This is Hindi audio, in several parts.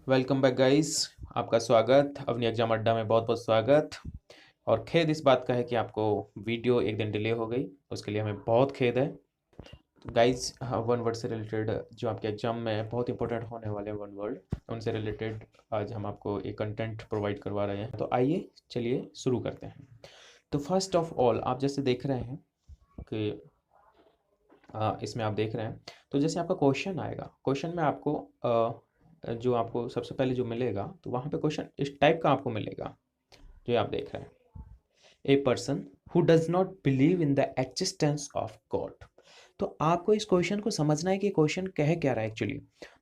Welcome back guys. आपका स्वागत अपनी एग्जाम अड्डा में, बहुत बहुत स्वागत। और खेद इस बात का है कि आपको वीडियो एक दिन डिले हो गई, उसके लिए हमें बहुत खेद है। तो गाइस, वन वर्ड से रिलेटेड जो आपके एग्जाम में बहुत इंपॉर्टेंट होने वाले वन वर्ड, उनसे रिलेटेड आज हम आपको एक कंटेंट प्रोवाइड करवा रहे हैं। तो आइए चलिए शुरू करते हैं। तो फर्स्ट ऑफ ऑल, आप जैसे देख रहे हैं कि इसमें आप देख रहे हैं, तो जैसे आपका क्वेश्चन आएगा, क्वेश्चन में आपको जो आपको सबसे पहले जो मिलेगा, तो वहाँ पे क्वेश्चन इस टाइप का आपको मिलेगा जो आप देख रहे हैं। ए person who does not believe in the existence of God. तो आपको इस क्वेश्चन को समझना है कि क्वेश्चन कह क्या रहा है एक्चुअली।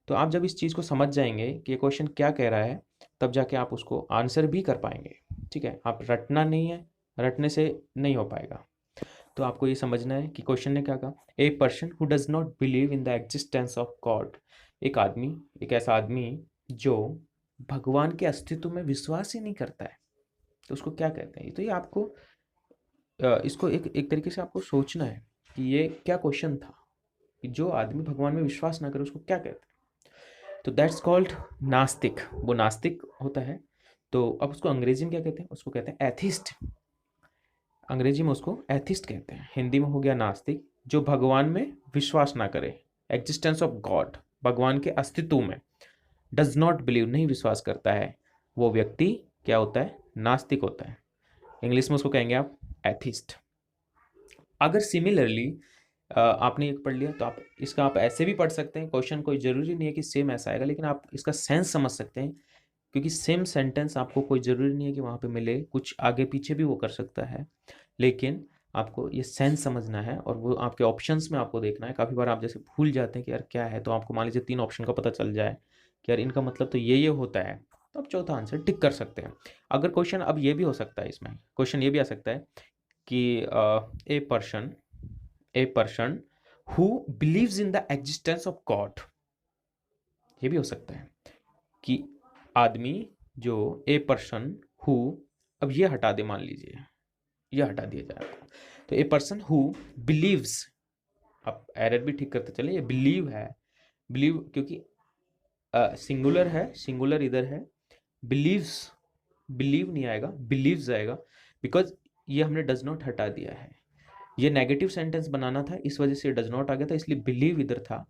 तो आप जब इस चीज़ को समझ जाएंगे कि ये क्वेश्चन क्या कह रहा है, तब जाके आप उसको आंसर भी कर पाएंगे। ठीक है, आप रटना नहीं है, रटने से नहीं हो पाएगा। तो आपको ये समझना है कि क्वेश्चन ने क्या कहा। ए person who does not believe in the existence of God. एक आदमी, एक ऐसा आदमी जो भगवान के अस्तित्व में विश्वास ही नहीं करता है, तो उसको क्या कहते हैं। तो ये आपको इसको एक एक तरीके से आपको सोचना है कि ये क्या क्वेश्चन था, कि जो आदमी भगवान में विश्वास ना करे उसको क्या कहते हैं। तो दैट्स कॉल्ड नास्तिक। वो नास्तिक होता है। तो अब उसको अंग्रेजी में क्या कहते हैं, उसको कहते हैं एथिस्ट। अंग्रेजी में उसको एथिस्ट कहते हैं, हिंदी में हो गया नास्तिक, जो भगवान में विश्वास ना करे, एग्जिस्टेंस ऑफ गॉड, भगवान के अस्तित्व में डज नॉट बिलीव, नहीं विश्वास करता है, वो व्यक्ति क्या होता है, नास्तिक होता है। इंग्लिश में उसको कहेंगे आप एथिस्ट। अगर सिमिलरली आपने एक पढ़ लिया, तो आप इसका आप ऐसे भी पढ़ सकते हैं। क्वेश्चन कोई ज़रूरी नहीं है कि सेम ऐसा आएगा, लेकिन आप इसका सेंस समझ सकते हैं, क्योंकि सेम सेंटेंस आपको कोई ज़रूरी नहीं है कि वहाँ पे मिले, कुछ आगे पीछे भी वो कर सकता है, लेकिन आपको ये सेंस समझना है और वो आपके ऑप्शंस में आपको देखना है। काफ़ी बार आप जैसे भूल जाते हैं कि यार क्या है, तो आपको मान लीजिए 3 ऑप्शन का पता चल जाए कि यार इनका मतलब तो ये होता है, तो आप चौथा आंसर टिक कर सकते हैं। अगर क्वेश्चन अब ये भी हो सकता है, इसमें क्वेश्चन ये भी आ सकता है कि ए person who believes in the existence of God. ये भी हो सकता है कि आदमी जो, ए पर्सन हु, अब ये हटा दे, मान लीजिए ये हटा दिया जाए आपको। तो ए पर्सन हु बिलीव्स, आप एरर भी ठीक करते चले, ये बिलीव है, बिलीव क्योंकि सिंगुलर है, सिंगुलर इधर है, बिलीव्स, बिलीव नहीं आएगा, बिलीव्स आएगा, बिकॉज ये हमने डज नॉट हटा दिया है। ये नेगेटिव सेंटेंस बनाना था, इस वजह से डज नॉट आ गया था, इसलिए बिलीव इधर था,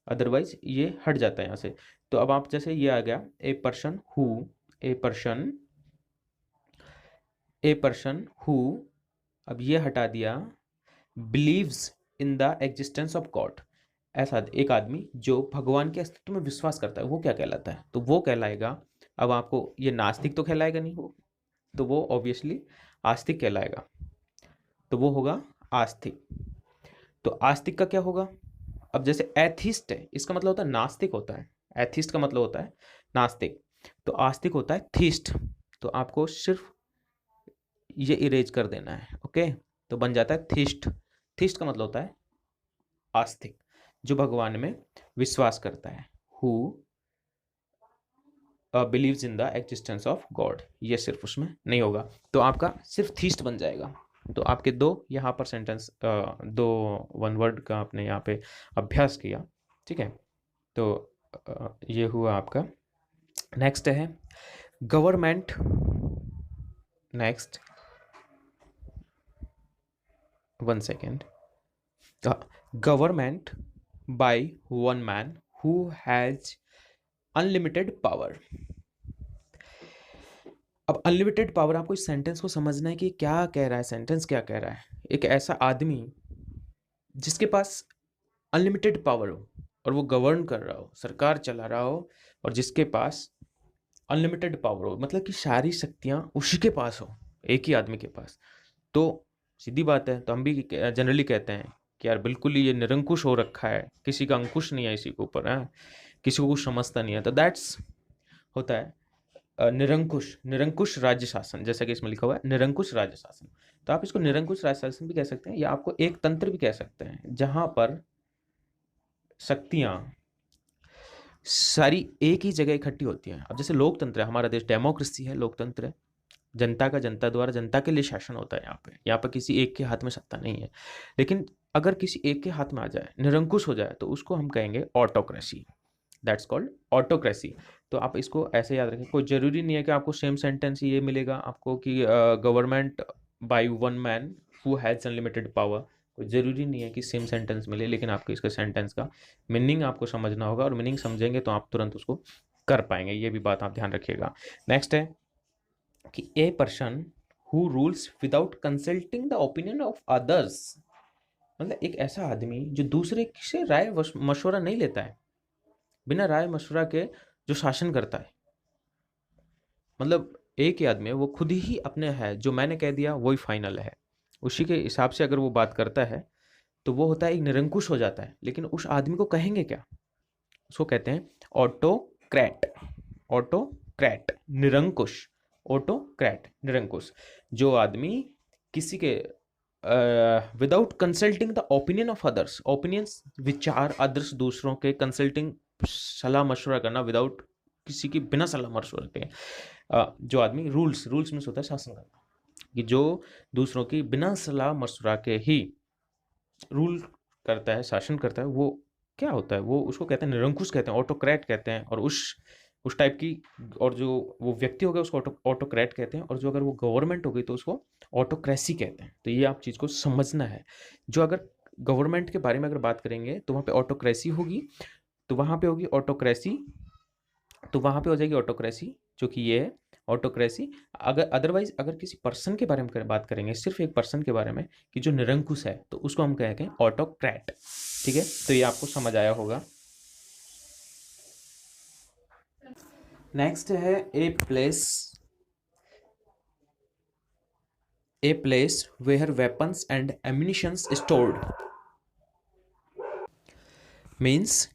अदरवाइज ये हट जाता है यहाँ से। तो अब आप जैसे ये आ गया, ए person who, a person, A person who, अब ये हटा दिया, believes in the existence of God. ऐसा एक आदमी जो भगवान के अस्तित्व में विश्वास करता है, वो क्या कहलाता है, तो वो कहलाएगा, अब आपको ये नास्तिक तो कहलाएगा नहीं वो, तो वो ऑब्वियसली आस्तिक कहलाएगा, तो वो होगा आस्तिक। तो आस्तिक का क्या होगा, अब जैसे एथिस्ट है, इसका मतलब होता है नास्तिक होता है, एथिस्ट का मतलब होता है नास्तिक, तो आस्तिक होता है थीस्ट। तो आपको सिर्फ ये इरेज कर देना है, ओके। तो बन जाता है थीस्ट। थीस्ट का मतलब होता है आस्तिक, जो भगवान में विश्वास करता है, who believes in the existence of God, ये सिर्फ उसमें नहीं होगा, तो आपका सिर्फ थीस्ट बन जाएगा। तो आपके दो यहाँ पर सेंटेंस, दो वन वर्ड का आपने यहाँ पे अभ्यास किया, ठीक है। तो ये हुआ आपका। नेक्स्ट है government. Next, one second. Government by one man who has unlimited power. अब अनलिमिटेड पावर, आपको इस सेंटेंस को समझना है कि क्या कह रहा है, सेंटेंस क्या कह रहा है। एक ऐसा आदमी जिसके पास अनलिमिटेड पावर हो और वो गवर्न कर रहा हो, सरकार चला रहा हो, और जिसके पास अनलिमिटेड पावर हो, मतलब कि सारी शक्तियां उसी के पास हो, एक ही आदमी के पास, तो सीधी बात है, तो हम भी जनरली कहते हैं कि यार बिल्कुल ही ये निरंकुश हो रखा है, किसी का अंकुश नहीं है इसी के ऊपर, है किसी को कुछ समझता नहीं है। तो दैट्स होता है निरंकुश, निरंकुश राज्य शासन, जैसा कि इसमें लिखा हुआ है निरंकुश राज्य शासन। तो आप इसको निरंकुश राज्य शासन भी कह सकते हैं, या आपको एक तंत्र भी कह सकते हैं, जहां पर शक्तियां सारी एक ही जगह इकट्ठी होती हैं। अब जैसे लोकतंत्र है, हमारा देश डेमोक्रेसी है, लोकतंत्र है, जनता का जनता द्वारा जनता के लिए शासन होता है। यहाँ पर किसी एक के हाथ में सत्ता नहीं है, लेकिन अगर किसी एक के हाथ में आ जाए, निरंकुश हो जाए, तो उसको हम कहेंगे ऑटोक्रेसी। That's called autocracy. तो आप इसको ऐसे याद रखें, कोई ज़रूरी नहीं है कि आपको सेम सेंटेंस ये मिलेगा आपको कि government by one man who has unlimited power. कोई ज़रूरी नहीं है कि सेम सेंटेंस मिले, लेकिन आपको इसके सेंटेंस का मीनिंग आपको समझना होगा, और मीनिंग समझेंगे तो आप तुरंत उसको कर पाएंगे। ये भी बात आप ध्यान रखिएगा। नेक्स्ट है कि ए person who rules without consulting the opinion of others. मतलब एक ऐसा आदमी जो दूसरे से राय मशवरा नहीं लेता है, बिना राय मशवरा के जो शासन करता है। मतलब एक ही आदमी है, वो खुद ही अपने है, जो मैंने कह दिया वही फाइनल है, उसी के हिसाब से अगर वो बात करता है तो वो होता है एक निरंकुश हो जाता है। लेकिन उस आदमी को कहेंगे क्या? उसको कहते हैं ऑटोक्रैट। ऑटोक्रैट निरंकुश, ऑटोक्रैट निरंकुश। जो आदमी किसी के without consulting the opinion of others, opinions विचार अदर्स दूसरों के, कंसल्टिंग सलाह मशवरा करना, विदाउट किसी की बिना सलाह मशवरा के, जो आदमी रूल्स में होता है शासन करना, कि जो दूसरों की बिना सलाह मशवरा के ही रूल करता है, शासन करता है, वो क्या होता है? वो उसको कहते हैं निरंकुश कहते हैं, ऑटोक्रैट कहते हैं। और उस टाइप की, और जो वो व्यक्ति हो गया उसको ऑटोक्रैट कहते हैं, और जो अगर वो गवर्नमेंट हो गई तो उसको ऑटोक्रेसी कहते हैं। तो ये आप चीज़ को समझना है। जो अगर गवर्नमेंट के बारे में अगर बात करेंगे तो वहाँ पे ऑटोक्रेसी होगी, तो वहाँ पे होगी ऑटोक्रेसी, तो वहाँ पे हो जाएगी ऑटोक्रेसी, जो कि ये है ऑटोक्रेसी। अगर अदरवाइज अगर किसी पर्सन के बारे में बात करेंगे, सिर्फ एक पर्सन के बारे में कि जो निरंकुश है, तो उसको हम कहेंगे ऑटोक्रैट। ठीक है, तो ये आपको समझ आया होगा। नेक्स्ट है a place where weapons and ammunitions stored. Means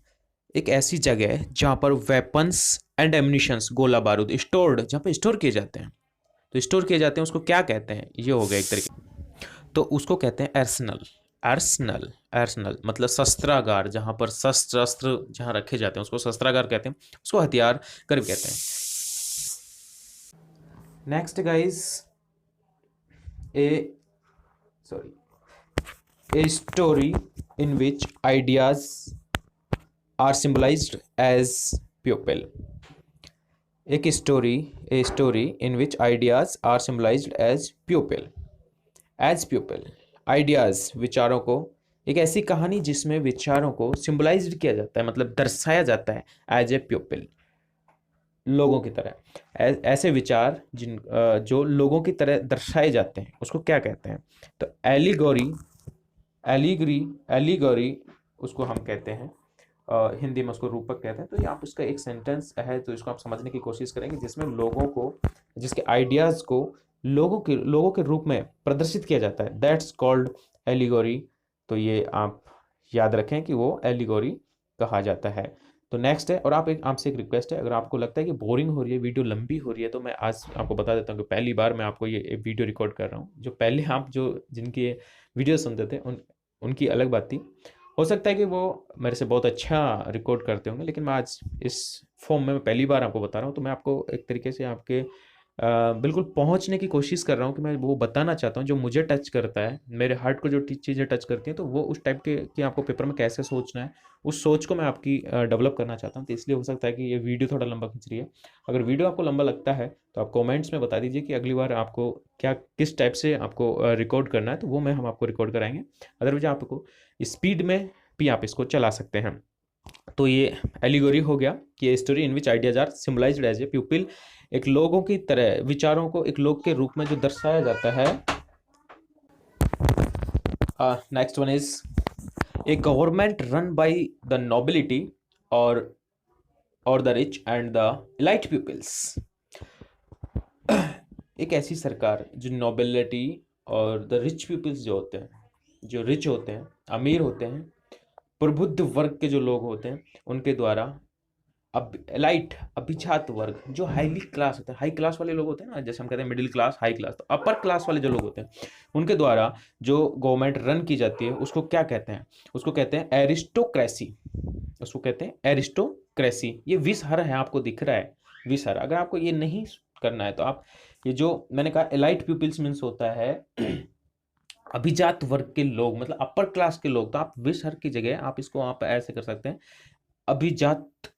एक ऐसी जगह है जहाँ पर वेपन्स एंड एम्यूनिशंस, गोला बारूद, स्टोर्ड, जहाँ पर स्टोर किए जाते हैं। तो स्टोर किए जाते हैं उसको क्या कहते हैं? ये हो गया एक तरीके, तो उसको कहते हैं आर्सेनल। आर्सेनल मतलब शस्त्रागार, जहाँ पर शस्त्र जहाँ रखे जाते हैं उसको शस्त्रागार कहते हैं, उसको हथियार घर कहते हैं। Next guys, a story in which ideas are symbolised as pupil. एक story, a story in which ideas are symbolised as pupil. Ideas, विचारों को, एक ऐसी कहानी जिसमें विचारों को सिंबलाइज्ड किया जाता है, मतलब दर्शाया जाता है एज ए प्यूपिल, लोगों की तरह। ऐसे विचार जो लोगों की तरह दर्शाए जाते हैं उसको क्या कहते हैं? तो एलिगोरी उसको हम कहते हैं, हिंदी में उसको रूपक कहते हैं। तो ये आप उसका एक सेंटेंस है, तो इसको आप समझने की कोशिश करेंगे, जिसमें लोगों को, जिसके आइडियाज़ को लोगों के रूप में प्रदर्शित किया जाता है, दैट्स कॉल्ड एलिगोरी। तो ये आप याद रखें कि वो एलिगोरी कहा जाता है। तो नेक्स्ट है, और आपसे एक रिक्वेस्ट है, अगर आपको लगता है कि बोरिंग हो रही है, वीडियो लंबी हो रही है, तो मैं आज आपको बता देता हूँ कि पहली बार मैं आपको ये वीडियो रिकॉर्ड कर रहा हूँ। जो पहले आप जिनकी वीडियो सुनते थे उनकी अलग बात थी, हो सकता है कि वो मेरे से बहुत अच्छा रिकॉर्ड करते होंगे, लेकिन मैं आज इस फॉर्म में पहली बार आपको बता रहा हूँ। तो मैं आपको एक तरीके से आपके बिल्कुल पहुंचने की कोशिश कर रहा हूं, कि मैं वो बताना चाहता हूं जो मुझे टच करता है, मेरे हार्ट को जो चीज़ें टच करती हैं, तो वो उस टाइप के कि आपको पेपर में कैसे सोचना है, उस सोच को मैं आपकी डेवलप करना चाहता हूं। तो इसलिए हो सकता है कि ये वीडियो थोड़ा लंबा खींच रही है। अगर वीडियो आपको लंबा लगता है तो आप कमेंट्स में बता दीजिए कि अगली बार आपको किस टाइप से आपको रिकॉर्ड करना है, तो वो हम आपको रिकॉर्ड कराएंगे। अदरवाइज आपको स्पीड में भी आप इसको चला सकते हैं। तो ये एलिगोरी हो गया कि story in which ideas are symbolised as a pupil, एक लोगों की तरह विचारों को एक लोग के रूप में जो दर्शाया जाता है। Next one is a government run by the nobility और the rich and the elite peoples. एक ऐसी सरकार जो नोबिलिटी और द रिच पीपल्स जो होते हैं, जो रिच होते हैं, अमीर होते हैं, प्रबुद्ध वर्ग के जो लोग होते हैं, उनके द्वारा एलाइट, अभिजात वर्ग, जो हाईली क्लास होते हैं, हाई क्लास वाले लोग होते हैं ना, जैसे हम कहते हैं मिडिल क्लास, हाई क्लास, तो अपर क्लास वाले जो लोग होते हैं, उनके द्वारा जो गवर्नमेंट रन की जाती है उसको क्या कहते हैं? उसको कहते हैं एरिस्टोक्रेसी। उसको कहते हैं एरिस्टोक्रेसी। ये विषहर है, आपको दिख रहा है विषहर। अगर आपको ये नहीं करना है तो आप ये जो मैंने कहा एलाइट पीपल्स मीन्स होता है अभिजात वर्ग के लोग, मतलब अपर क्लास के लोग। तो आप विषहर की जगह आप इसको आप ऐसे कर सकते हैं, अभिजात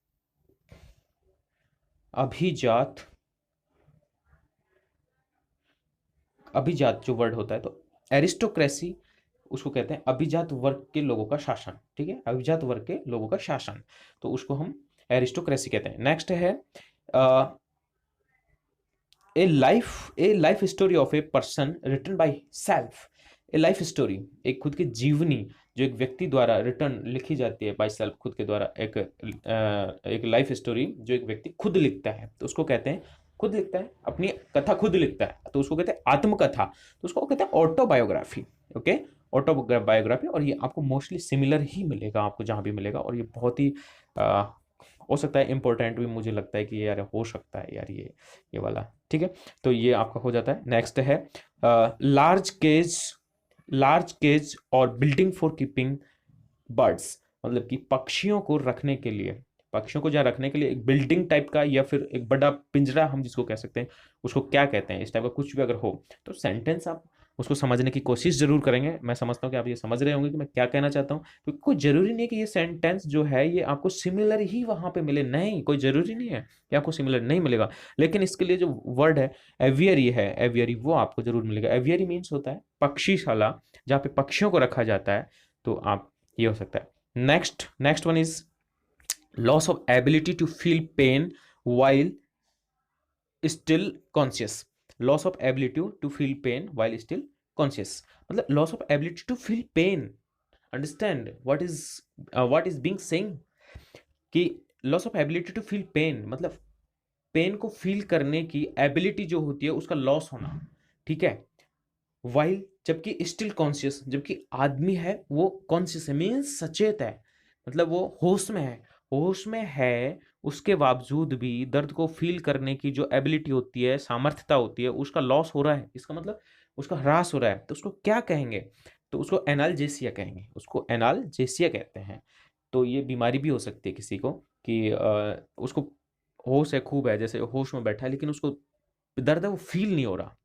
अभिजात, अभिजात जो वर्ड होता है, तो एरिस्टोक्रेसी उसको कहते हैं अभिजात वर्ग के लोगों का शासन, ठीक है, अभिजात वर्ग के लोगों का शासन, तो उसको हम एरिस्टोक्रेसी कहते हैं। नेक्स्ट है a life story of a person written by self. A life story, एक खुद की जीवनी जो एक व्यक्ति द्वारा रिटर्न लिखी जाती है बाय सेल्फ, खुद के द्वारा एक लाइफ स्टोरी जो एक व्यक्ति खुद लिखता है, तो उसको कहते हैं, खुद लिखता है अपनी कथा खुद लिखता है, तो उसको कहते हैं आत्मकथा, तो उसको कहते हैं ऑटोबायोग्राफी। ओके, ऑटोबायोग्राफी, और ये आपको मोस्टली सिमिलर ही मिलेगा आपको जहां भी मिलेगा, और ये बहुत ही आ, हो सकता है इंपॉर्टेंट भी, मुझे लगता है कि यार हो सकता है यार ये वाला, ठीक है, तो ये आपका हो जाता है। नेक्स्ट है लार्ज केज, लार्ज केज और बिल्डिंग फॉर कीपिंग बर्ड्स, मतलब कि पक्षियों को रखने के लिए, पक्षियों को जहाँ रखने के लिए एक बिल्डिंग टाइप का या फिर एक बड़ा पिंजरा हम जिसको कह सकते हैं, उसको क्या कहते हैं, इस टाइप का कुछ भी अगर हो तो सेंटेंस आप उसको समझने की कोशिश जरूर करेंगे। मैं समझता हूँ कि आप ये समझ रहे होंगे कि मैं क्या कहना चाहता हूँ, क्योंकि कोई जरूरी नहीं है कि ये सेंटेंस जो है ये आपको सिमिलर ही वहां पे मिले, नहीं, कोई जरूरी नहीं है कि आपको सिमिलर नहीं मिलेगा, लेकिन इसके लिए जो वर्ड है एवियरी है, एवियरी वो आपको जरूर मिलेगा। एवियरी मीन्स होता है पक्षीशाला, जहाँ पे पक्षियों को रखा जाता है, तो आप ये हो सकता है। Next one is loss of ability to feel pain while still conscious। Loss of ability to feel pain while still conscious, मतलब loss of ability to feel pain, understand what is being saying, कि loss of ability to feel pain मतलब पेन को फील करने की एबिलिटी जो होती है उसका लॉस होना, ठीक है, वाइल जबकि स्टिल कॉन्शियस, जबकि आदमी है वो कॉन्शियस है, मीन्स सचेत है, मतलब वो होश में है, होश में है उसके बावजूद भी दर्द को फील करने की जो एबिलिटी होती है, सामर्थ्यता होती है, उसका लॉस हो रहा है, इसका मतलब उसका ह्रास हो रहा है, तो उसको क्या कहेंगे, तो उसको एनाल्जेसिया कहेंगे, उसको एनाल्जेसिया कहते हैं। तो ये बीमारी भी हो सकती है किसी को कि उसको होश है, खूब है, जैसे होश में बैठा है, लेकिन उसको दर्द है वो फील नहीं हो रहा,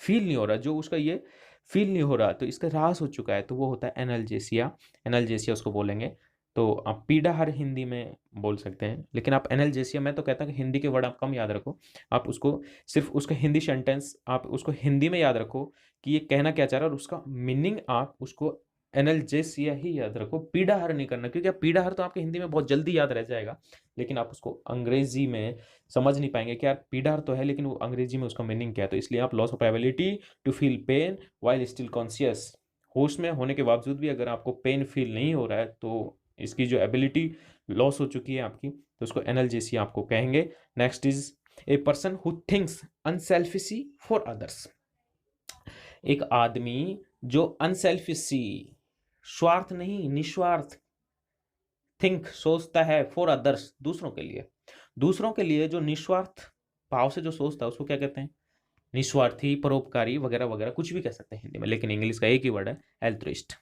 फील नहीं हो रहा, जो उसका ये फील नहीं हो रहा, तो इसका ह्रास हो चुका है, तो वो होता है एनाल्जेसिया, एनाल्जेसिया उसको बोलेंगे। तो आप पीड़ा हर हिंदी में बोल सकते हैं, लेकिन आप एनाल्जेसिया, मैं तो कहता हूँ कि हिंदी के वर्ड आप कम याद रखो, आप उसको सिर्फ उसका हिंदी सेंटेंस आप उसको हिंदी में याद रखो कि ये कहना क्या चाह रहा है, और उसका मीनिंग आप उसको एनाल्जेसिया ही याद रखो, पीड़ा हर नहीं करना, क्योंकि आप पीड़ा हर तो आपके हिंदी में बहुत जल्दी याद रह जाएगा, लेकिन आप उसको अंग्रेजी में समझ नहीं पाएंगे कि यार पीड़ा तो है लेकिन वो अंग्रेजी में उसका मीनिंग क्या है, तो इसलिए आप loss of ability to feel pain while still conscious, होश में होने के बावजूद भी अगर आपको पेन फील नहीं हो रहा है तो इसकी जो एबिलिटी लॉस हो चुकी है आपकी, तो उसको एनाल्जेसिया आपको कहेंगे। Next is a person who thinks unselfishly for others, एक आदमी जो अनसेल्फिशी, स्वार्थ नहीं निस्वार्थ, थिंक सोचता है, फॉर अदर्स दूसरों के लिए, दूसरों के लिए जो निस्वार्थ भाव से जो सोचता है उसको क्या कहते हैं, निस्वार्थी, परोपकारी वगैरह वगैरह, कुछ भी कह सकते हैं हिंदी में, लेकिन इंग्लिश का एक ही वर्ड है एल्ट्रुइस्ट,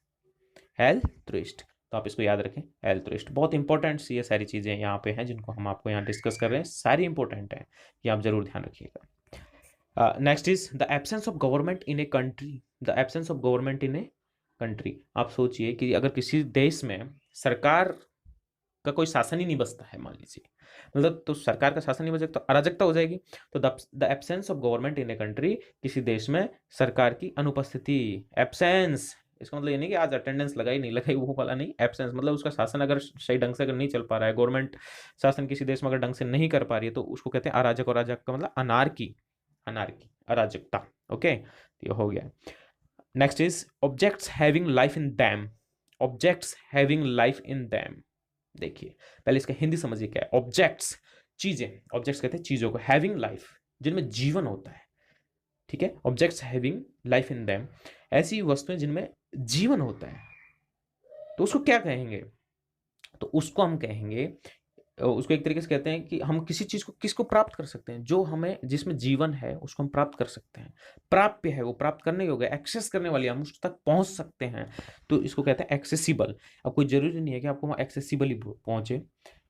एल्ट्रुइस्ट, तो आप इसको याद रखें एल्ट्रुइस्ट। बहुत इंपॉर्टेंट सी ये सारी चीजें यहाँ पे हैं जिनको हम आपको यहाँ डिस्कस कर रहे हैं, सारी इंपॉर्टेंट है, ये आप जरूर ध्यान रखिएगा। Next is the absence of government in a country, the absence of government in a country, आप सोचिए कि अगर किसी देश में सरकार का कोई शासन ही नहीं बसता है, मान लीजिए, मतलब तो सरकार का शासन नहीं बचेगा तो अराजकता हो जाएगी, तो the absence of government in a country, किसी देश में सरकार की अनुपस्थिति, एब्सेंस, इसका मतलब ये नहीं कि आज अटेंडेंस लगाई नहीं लगाई वो वाला नहीं, एब्सेंस मतलब उसका शासन अगर सही ढंग से अगर नहीं चल पा रहा है, गवर्नमेंट शासन किसी देश में अगर ढंग से नहीं कर पा रही है, तो उसको कहते हैं अराजक, और अराजक का मतलब अनार्की, अनार्की अराजकता। ओके, ये हो गया। Next is objects having life in them, objects having life in them, देखिए पहले इसका हिंदी समझिए क्या है, ऑब्जेक्ट्स चीजें, ऑब्जेक्ट्स कहते हैं चीजों को, हैविंग लाइफ जिनमें जीवन होता है, ठीक है, objects having life in them, ऐसी वस्तुएं जिनमें जीवन होता है, तो उसको क्या कहेंगे, तो उसको हम कहेंगे, उसको एक तरीके से कहते हैं कि हम किसी चीज को किसको प्राप्त कर सकते हैं, जो हमें जिसमें जीवन है उसको हम प्राप्त कर सकते हैं, प्राप्य है वो प्राप्त करने योग्य, एक्सेस करने वाली, हम उस तक पहुंच सकते हैं, तो इसको कहते हैं एक्सेसिबल। अब कोई जरूरी नहीं है कि आपको वहां एक्सेसिबल ही पहुंचे,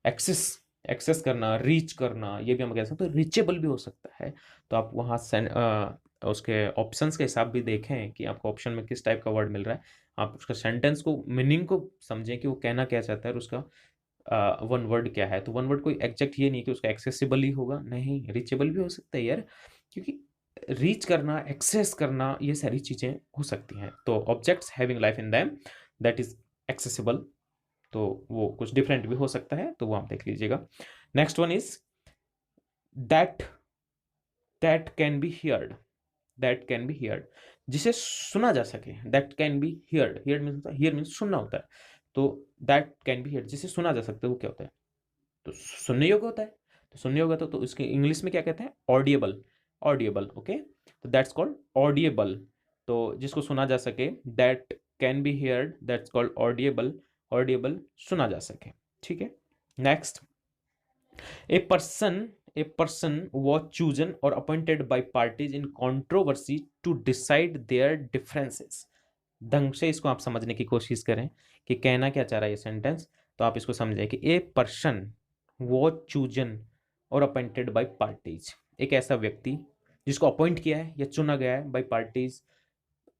एक्सेस, एक्सेस करना, रीच करना, ये भी हम कह सकते हैं, तो रीचेबल भी हो सकता है, तो आप वहाँ उसके ऑप्शंस के हिसाब भी देखें कि आपको ऑप्शन में किस टाइप का वर्ड मिल रहा है, आप उसका सेंटेंस को मीनिंग को समझें कि वो कहना क्या चाहता है, और उसका वन वर्ड क्या है, तो वन वर्ड कोई एग्जैक्ट ये नहीं कि उसका एक्सेसिबल ही होगा, नहीं, रीचेबल भी हो सकता है यार, क्योंकि रीच करना, एक्सेस करना, ये सारी चीजें हो सकती हैं। तो objects having life in them that is accessible, तो वो कुछ डिफरेंट भी हो सकता है, तो वो आप देख लीजिएगा। Next one is that that can be heard, that can be heard, जिसे सुना जा सके, that can be heard, heard means here means सुनना होता है, तो दैट कैन बी हियर्ड जिसे सुना जा सकता है वो क्या होता है, तो सुनने योग्य होता है, तो सुनने योग्य तो इसके इंग्लिश में क्या कहते हैं, ऑडिएबल, ऑडिएबल, ओके, तो दैट्स कॉल्ड ऑडिएबल, तो जिसको सुना जा सके, that can be heard, that's called audible, audible सुना जा सके, ठीक है। Next, A person, a person was chosen or appointed by parties in controversy to decide their differences. ढंग से इसको आप समझने की कोशिश करें कि कहना क्या चाह रहा है ये सेंटेंस, तो आप इसको समझें कि ए पर्सन वो चूजन और अपॉइंटेड बाय पार्टीज, एक ऐसा व्यक्ति जिसको अपॉइंट किया है या चुना गया है बाय पार्टीज,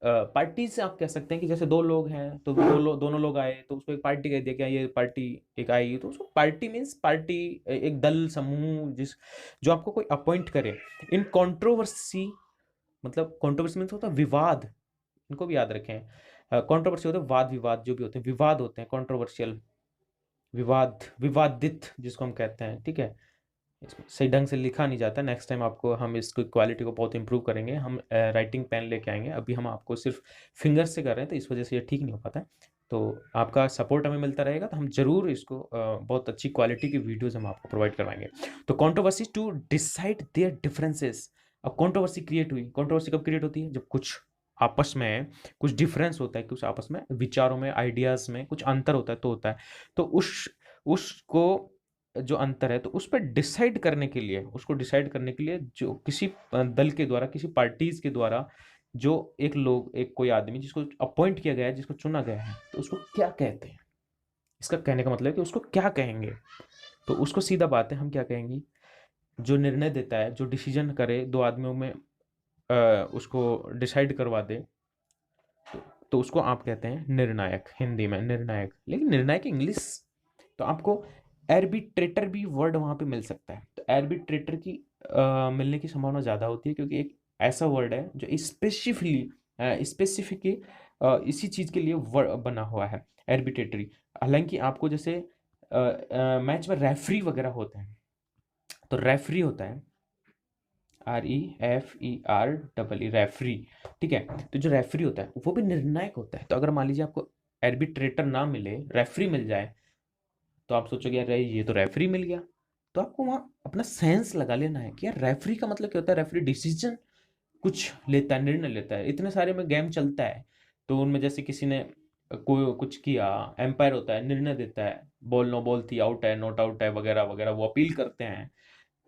पार्टी से आप कह सकते हैं कि जैसे दो लोग हैं तो दोनों लोग आए तो उसको एक पार्टी कह दिया, क्या ये पार्टी एक आई, तो उसको पार्टी मीन्स पार्टी, एक दल समूह, जिस जो आपको कोई अपॉइंट करे। इन कंट्रोवर्सी, मतलब कंट्रोवर्सी मीन्स होता है विवाद, इनको भी याद रखें, कंट्रोवर्सी होता है वाद विवाद, जो भी होते हैं विवाद होते हैं, कंट्रोवर्शियल, विवाद, विवादित जिसको हम कहते हैं, ठीक है, इसको सही ढंग से लिखा नहीं जाता। नेक्स्ट टाइम आपको हम इसकी क्वालिटी को बहुत इंप्रूव करेंगे, हम राइटिंग पेन लेके आएंगे, अभी हम आपको सिर्फ फिंगर से कर रहे हैं तो इस वजह से ये ठीक नहीं हो पाता है, तो आपका सपोर्ट हमें मिलता रहेगा तो हम जरूर इसको बहुत अच्छी क्वालिटी की वीडियोस हम आपको प्रोवाइड करवाएंगे। तो controversy to decide their differences, अब कंट्रोवर्सी क्रिएट हुई, कंट्रोवर्सी कब क्रिएट होती है, जब कुछ आपस में कुछ डिफरेंस होता है, कुछ आपस में विचारों में, आइडियाज में कुछ अंतर होता है, तो होता है, तो उसको जो अंतर है तो उस पर डिसाइड करने के लिए, उसको डिसाइड करने के लिए जो किसी दल के द्वारा, किसी पार्टीज के द्वारा, जो एक लोग, एक कोई आदमी जिसको अपॉइंट किया गया है, जिसको चुना गया है, तो उसको क्या कहते हैं, इसका कहने का मतलब है कि उसको क्या कहेंगे, तो उसको सीधा बात है हम क्या कहेंगे, जो निर्णय देता है, जो डिसीजन करे, दो आदमियों में उसको डिसाइड करवा दे, तो उसको आप कहते हैं निर्णायक, हिंदी में निर्णायक, लेकिन निर्णायक इंग्लिश, तो आपको एर्बिट्रेटर भी वर्ड वहाँ पे मिल सकता है, तो एर्बिट्रेटर की मिलने की संभावना ज़्यादा होती है, क्योंकि एक ऐसा वर्ड है जो स्पेसिफिक इसी चीज़ के लिए बना हुआ है, एर्बिट्रेटरी। हालांकि आपको जैसे मैच में रेफरी वगैरह होते हैं, तो रेफरी होता है REFER रेफरी, ठीक है, तो जो रेफरी होता है वो भी निर्णायक होता है, तो अगर मान लीजिए आपको एर्बिट्रेटर ना मिले, रेफरी मिल जाए, तो आप सोचोगे यार ये तो रेफरी मिल गया, तो आपको वहाँ अपना सेंस लगा लेना है कि यार रेफरी का मतलब क्या होता है, रेफरी डिसीजन कुछ लेता है, निर्णय लेता है, इतने सारे में गेम चलता है, तो उनमें जैसे किसी ने कोई कुछ किया, एम्पायर होता है, निर्णय देता है, बॉल नो बॉल थी, आउट है, नॉट आउट है, वगैरह वगैरह, वो अपील करते हैं,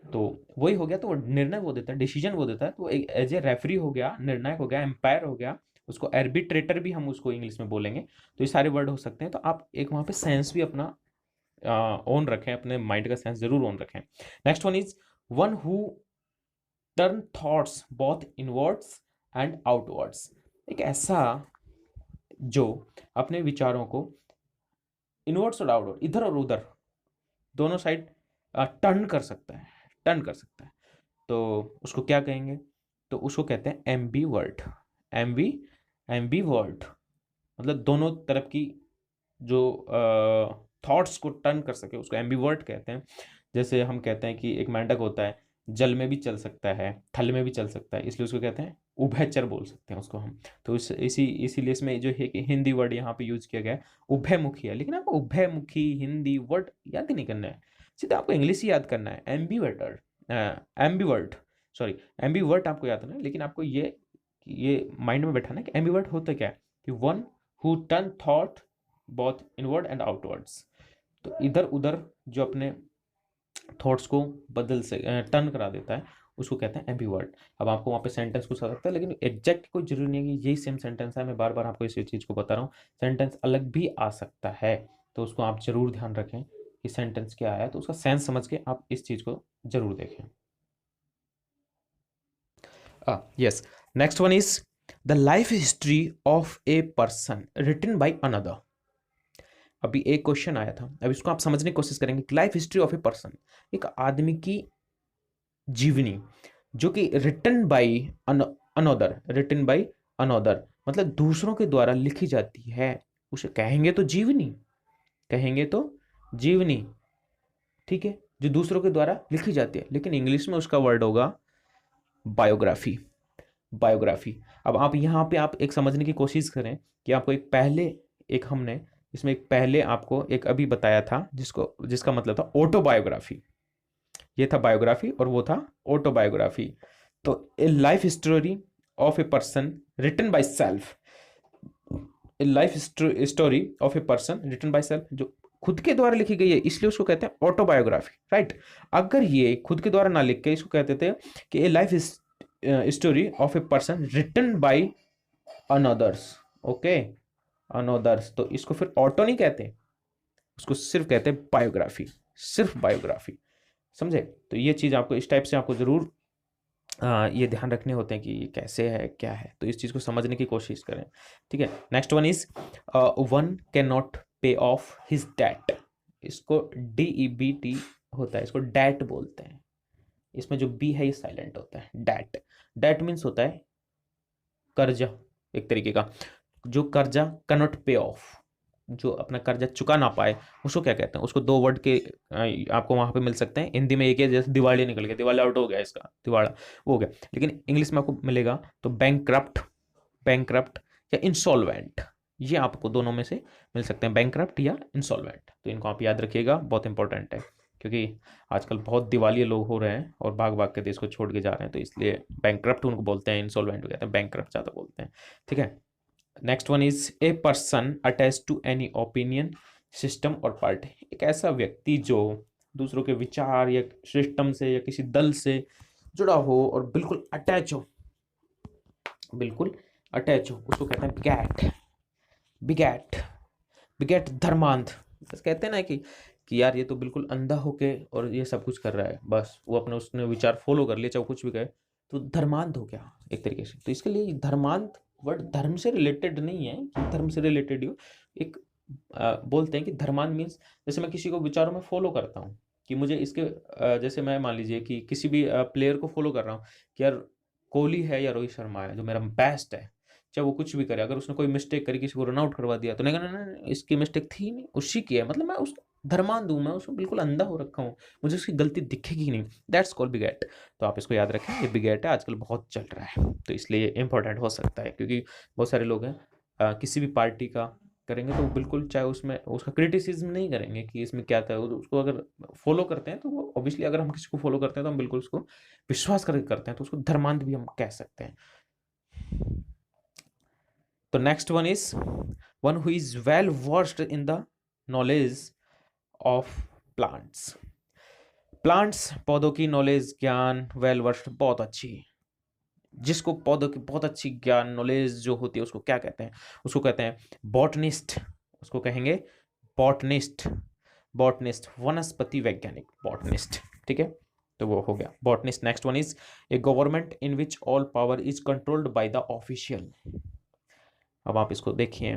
तो वही हो गया, तो वो निर्णय वो देता है, डिसीजन वो देता है, तो एक एज ए रेफरी हो गया, निर्णायक हो गया, एम्पायर हो गया, उसको एर्बिट्रेटर भी हम उसको इंग्लिश में बोलेंगे, तो ये सारे वर्ड हो सकते हैं, तो आप एक वहाँ पे सेंस भी अपना ऑन रखें, अपने माइंड का सेंस जरूर ऑन रखें। Next one is one who turn thoughts both inwards and outwards, एक ऐसा जो अपने विचारों को इनवर्ड्स और आउटवर्ड, इधर और उधर दोनों साइड टर्न कर सकता है, टर्न कर सकता है, तो उसको क्या कहेंगे, तो उसको कहते हैं एम्बीवर्ट, एम्बी एम्बीवर्ट, मतलब दोनों तरफ की जो थॉट्स को टर्न कर सके उसको एम्बीवर्ट कहते हैं। जैसे हम कहते हैं कि एक मेंढक होता है, जल में भी चल सकता है, थल में भी चल सकता है, इसलिए उसको कहते हैं उभयचर बोल सकते हैं उसको हम, तो इसीलिए इसमें जो है कि हिंदी वर्ड यहाँ पे यूज किया गया है उभयमुखी है, लेकिन आपको उभयमुखी हिंदी वर्ड याद ही नहीं करना है, सीधा आपको इंग्लिश ही याद करना है, एम्बीवर्टर, एम्बीवर्ट, सॉरी एम्बीवर्ट आपको याद करना है, लेकिन आपको ये माइंड में बैठाना है कि एम्बीवर्ट होता क्या है, कि one who turn thought both inward and outwards, तो इधर उधर जो अपने थॉट्स को बदल से टर्न करा देता है, उसको कहते हैं एम्बीवर्ट। अब आपको वहाँ पे सेंटेंस कुछ आ सकता है, लेकिन एग्जैक्ट कोई जरूरी नहीं है कि यही सेम सेंटेंस है, मैं बार बार आपको इसी चीज़ को बता रहा हूँ, सेंटेंस अलग भी आ सकता है, तो उसको आप जरूर ध्यान रखें कि सेंटेंस क्या है, तो उसका सेंस समझ के आप इस चीज़ को जरूर देखें। Yes. Next one is the life history of a person written by another. अभी एक क्वेश्चन आया था, अब इसको आप समझने की कोशिश करेंगे। Life history of a person, एक आदमी की जीवनी जो कि written by another, written by another मतलब दूसरों के द्वारा लिखी जाती है, उसे कहेंगे तो जीवनी, कहेंगे तो जीवनी, ठीक है, जो दूसरों के द्वारा लिखी जाती है, लेकिन इंग्लिश में उसका वर्ड होगा बायोग्राफी। बायोग्राफी। अब आप यहाँ पे आप एक समझने की कोशिश करें कि आपको एक पहले, एक हमने इसमें एक पहले आपको एक अभी बताया था जिसका मतलब था ऑटोबायोग्राफी। ये था बायोग्राफी और वो था ऑटोबायोग्राफी। तो a life story of a person written by self, a life story of a person written by self, जो खुद के द्वारा लिखी गई है, इसलिए उसको कहते हैं ऑटोबायोग्राफी, राइट। अगर ये खुद के द्वारा ना लिख के इसको कहते थे कि a life story of a person written by others, okay, others, तो इसको फिर ऑटो नहीं कहते, उसको सिर्फ कहते हैं बायोग्राफी, सिर्फ बायोग्राफी, समझे। तो ये चीज़ आपको इस टाइप से आपको ज़रूर ये ध्यान रखने होते हैं कि ये कैसे है क्या है, तो इस चीज़ को समझने की कोशिश करें, ठीक है। Next one is one can not पे ऑफ हिज डेट, इसको DEBT होता है, इसको डेट बोलते हैं, इसमें जो बी है ये साइलेंट होता है। डेट, डेट मीन्स होता है कर्जा, एक तरीके का, जो कर्जा कैनॉट पे ऑफ, जो अपना कर्जा चुका ना पाए, उसको क्या कहते हैं, उसको दो वर्ड के आपको वहां पे मिल सकते हैं। हिंदी में एक है, जैसे दिवाली निकल गया, दिवाली आउट हो गया, इसका दिवाला वो हो गया, लेकिन इंग्लिश में आपको मिलेगा तो बैंकक्रप्ट, बैंकक्रप्ट या इंसॉल्वेंट, ये आपको दोनों में से मिल सकते हैं, बैंकक्रप्ट या इंसॉल्वेंट। तो इनको आप याद रखिएगा, बहुत इंपॉर्टेंट है, क्योंकि आजकल बहुत दिवालिये लोग हो रहे हैं और भाग भाग के देश को छोड़ के जा रहे हैं, तो इसलिए बैंकक्रप्ट उनको बोलते हैं, इंसॉल्वेंट कहते हैं, बैंकक्रप्ट ज़्यादा बोलते हैं, ठीक है। Next one is a person attach to any opinion system और पार्टी, एक ऐसा व्यक्ति जो दूसरों के विचार या सिस्टम से या किसी दल से जुड़ा हो और बिल्कुल अटैच हो, बिल्कुल अटैच हो, उसको कहते हैं बिगैट, बिगैट, बिगैट धर्मांध। बस कहते हैं ना कि यार ये तो बिल्कुल अंधा होके और ये सब कुछ कर रहा है, बस वो अपने उसने विचार फॉलो कर लिए चाहे कुछ भी कहे, तो धर्मांध हो गया एक तरीके से। तो इसके लिए धर्मांध वर्ड धर्म से रिलेटेड नहीं है कि धर्म से रिलेटेड हो, एक बोलते हैं कि धर्मांध मीन्स, जैसे मैं किसी को विचारों में फॉलो करता हूँ कि मुझे इसके जैसे मैं मान लीजिए कि किसी भी प्लेयर को फॉलो कर रहा हूँ कि यार कोहली है या रोहित शर्मा है जो मेरा बेस्ट है, चाहे वो कुछ भी करे, अगर उसने कोई मिस्टेक करी, किसी को रन आउट करवा दिया, तो नहीं कहना नहीं इसकी मिस्टेक थी नहीं, उसी की है, मतलब मैं उस धर्मांध हूँ, मैं उसको बिल्कुल अंधा हो रखा हूँ, मुझे उसकी गलती दिखेगी नहीं, दैट्स कॉल्ड बिगैट। तो आप इसको याद रखें, ये बिगैट है, आजकल बहुत चल रहा है, तो इसलिए ये इंपॉर्टेंट हो सकता है, क्योंकि बहुत सारे लोग हैं किसी भी पार्टी का करेंगे तो बिल्कुल चाहे उसमें उसका क्रिटिसिज्म नहीं करेंगे कि इसमें क्या था, उसको अगर फॉलो करते हैं तो वो ऑब्वियसली, अगर हम किसी को फॉलो करते हैं तो हम बिल्कुल उसको विश्वास करके करते हैं, तो उसको धर्मांध भी हम कह सकते हैं। तो next one is one who is well versed in the knowledge of plants, plants पौधों की नॉलेज, ज्ञान, वेल वर्स्ड बहुत अच्छी, जिसको पौधों की बहुत अच्छी ज्ञान नॉलेज जो होती है उसको क्या कहते हैं, उसको कहते हैं बॉटनिस्ट, उसको कहेंगे बॉटनिस्ट, बॉटनिस्ट वनस्पति वैज्ञानिक, बॉटनिस्ट, ठीक है, तो वो हो गया botanist. Next one is a government in which all power is controlled by the official. अब आप इसको देखिए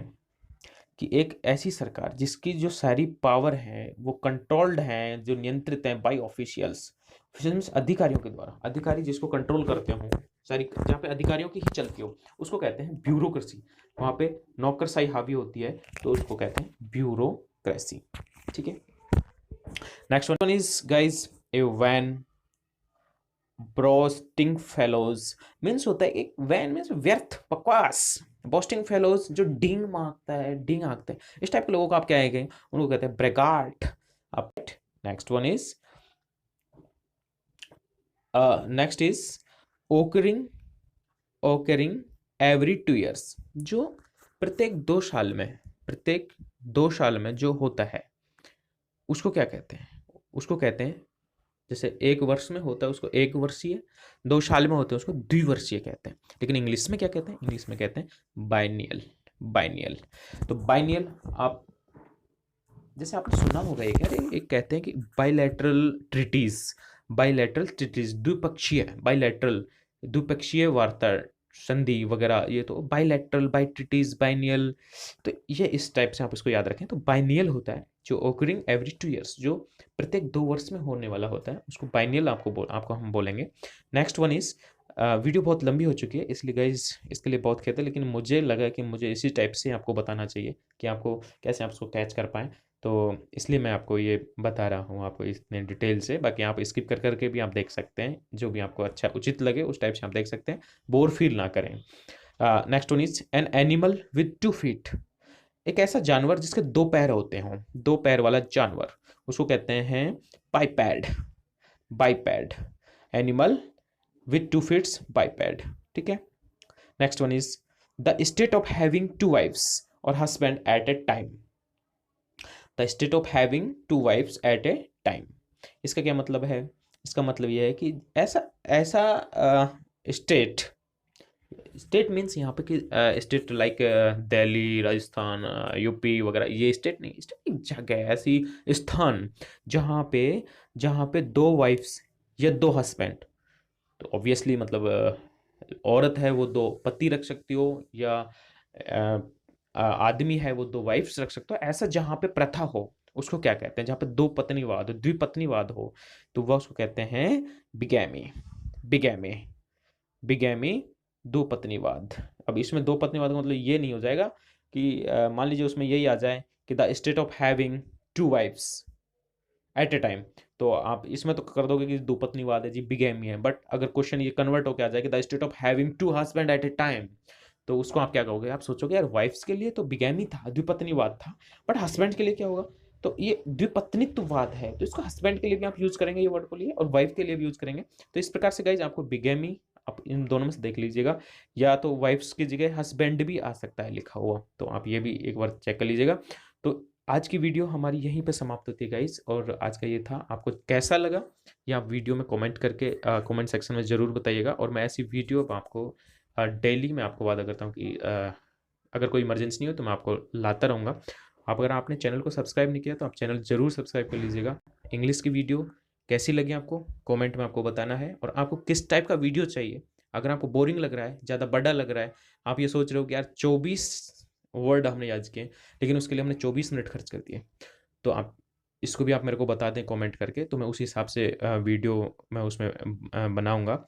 कि एक ऐसी सरकार जिसकी जो सारी पावर है वो कंट्रोल्ड है, जो नियंत्रित है बाय ऑफिशियल्स, ऑफिशियल्स अधिकारियों के द्वारा, अधिकारी जिसको कंट्रोल करते हो सारी, जहाँ पे अधिकारियों की ही चलती हो, उसको कहते हैं ब्यूरोक्रेसी, वहाँ पे नौकरशाही हावी होती है, तो उसको कहते हैं ब्यूरोक्रेसी, ठीक है। Next one is guys a vain boasting fellows, means होता है एक वैन मीन्स व्यर्थ बकवास, बोस्टिंग फेलोज जो डींग मारता है, डींग हाँकते हैं, इस टाइप के लोगों को आप क्या है उनको कहते हैं braggart. Next one is next is occurring, occurring every 2 years, जो प्रत्येक 2 साल में, प्रत्येक 2 साल में जो होता है उसको क्या कहते हैं, उसको कहते हैं, जैसे 1 वर्ष में होता है उसको 1 वर्षीय, 2 साल में होते हैं उसको द्विवर्षीय कहते हैं, लेकिन इंग्लिश में क्या कहते हैं, इंग्लिश में कहते हैं बाइनियल, बाइनियल। तो बाइनियल आप जैसे आपने सुना होगा एक, अरे एक कहते हैं कि बाइलैटरल ट्रीटीज, बाइलैटरल ट्रीटीज द्विपक्षीय, बाइलैटरल द्विपक्षीय वार्ता संधि वगैरह, ये तो बाइलैटरल, बाइट्रिटिस, बाइनियल, तो ये इस टाइप से आप इसको याद रखें। तो बाइनियल होता है जो ओकरिंग एवरी 2 ईयर्स, जो प्रत्येक 2 वर्ष में होने वाला होता है, उसको बाइनियल आपको हम बोलेंगे। नेक्स्ट वन इज, वीडियो बहुत लंबी हो चुकी है इसलिए गाइज इसके लिए बहुत खेद है, लेकिन मुझे लगा कि मुझे इसी टाइप से आपको बताना चाहिए कि आपको कैसे आप उसको कैच कर पाएँ, तो इसलिए मैं आपको ये बता रहा हूँ आपको इतने डिटेल से। बाकी आप स्किप कर करके भी आप देख सकते हैं, जो भी आपको अच्छा उचित लगे उस टाइप से आप देख सकते हैं, बोर फील ना करें। Next one is an animal with 2 feet, एक ऐसा जानवर जिसके 2 पैर होते हों, 2 पैर वाला जानवर, उसको कहते हैं biped. Biped, animal with 2 feets, biped, ठीक है। Next one is the state of having 2 wifes और husband at a time. The state of having 2 wives at a time, इसका क्या मतलब है? इसका मतलब यह है कि ऐसा ऐसा स्टेट, स्टेट मीन्स यहाँ पे कि state like Delhi, Rajasthan, UP वगैरह, ये स्टेट नहीं, स्टेट एक जगह है, ऐसी स्थान जहाँ पे 2 वाइफ्स या 2 हस्बैंड, तो ऑब्वियसली मतलब औरत है वो 2 पति रख सकती हो, या आदमी है वो 2 वाइफ्स रख सकते हो, ऐसा जहाँ पे प्रथा हो उसको क्या कहते हैं? जहाँ पे 2 पत्नीवाद, द्विपत्नीवाद हो, तो वह उसको कहते हैं बिगैमी। बिगैमी, बिगैमी, 2 पत्नीवाद। अब इसमें 2 पत्नीवाद का मतलब ये नहीं हो जाएगा कि मान लीजिए उसमें यही आ जाए कि the state of having 2 wives at a time, तो आप इसमें तो कर दोगे कि 2 पत्नीवाद है जी, बिगैमी है। बट अगर क्वेश्चन ये कन्वर्ट होकर आ जाए कि the state of having 2 husband at a time, तो उसको आप क्या कहोगे? आप सोचोगे यार वाइफ्स के लिए तो बिगैमी था, द्विपत्नीवाद था, बट हस्बैंड के लिए क्या होगा? तो ये द्विपत्नीत्ववाद है, तो इसको हस्बैंड के लिए भी आप यूज करेंगे ये वर्ड को लिए, और वाइफ के लिए भी यूज करेंगे। तो इस प्रकार से गाइज आपको बिगैमी आप इन दोनों में से देख लीजिएगा, या तो वाइफ्स की जगह हस्बैंड भी आ सकता है लिखा हुआ, तो आप ये भी एक बार चेक कर लीजिएगा। तो आज की वीडियो हमारी यहीं पे समाप्त होती है गाइज, और आज का ये था। आपको कैसा लगा ये आप वीडियो में कमेंट करके कमेंट सेक्शन में ज़रूर बताइएगा, और मैं ऐसी वीडियो आपको डेली मैं आपको वादा करता हूँ कि अगर कोई इमरजेंसी नहीं हो तो मैं आपको लाता रहूँगा। आप अगर आपने चैनल को सब्सक्राइब नहीं किया तो आप चैनल ज़रूर सब्सक्राइब कर लीजिएगा। इंग्लिश की वीडियो कैसी लगी आपको कमेंट में आपको बताना है, और आपको किस टाइप का वीडियो चाहिए। अगर आपको बोरिंग लग रहा है, ज़्यादा बड़ा लग रहा है, आप ये सोच रहे हो कि यार 24 वर्ड हमने याद किए लेकिन उसके लिए हमने 24 मिनट खर्च कर दिए, तो आप इसको भी आप मेरे को बता दें कमेंट करके, तो मैं उस हिसाब से वीडियो मैं उसमें बनाऊँगा।